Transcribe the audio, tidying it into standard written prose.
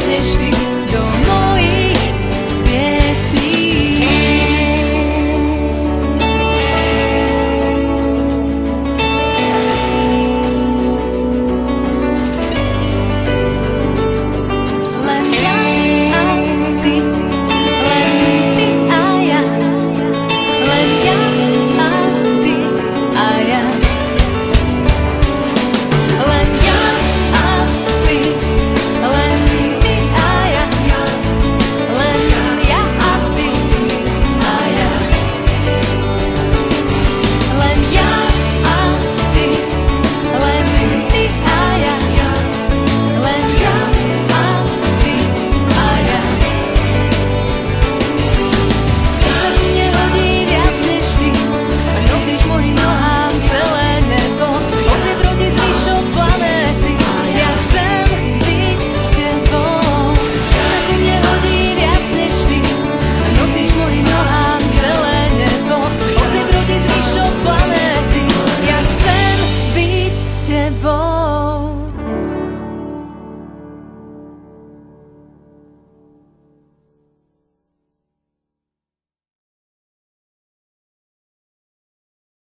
než ty do mojich piesní. Len ja a ty, len ty a ja, len ja a ty a ja. Len ja a ty, len ty a ja, len ja a ty a ja. Len ja a ty, len ty a ja, len ja a ty a ja. Keď sa tu nehodí viac než ty, nosíš mojim nohám celé nebo, hoci proti zvyšok planéty, ja chcem byť s tebou. Keď sa tu nehodí viac než ty, nosíš mojim nohám celé nebo, hoci proti zvyšok planéty, ja chcem byť s tebou.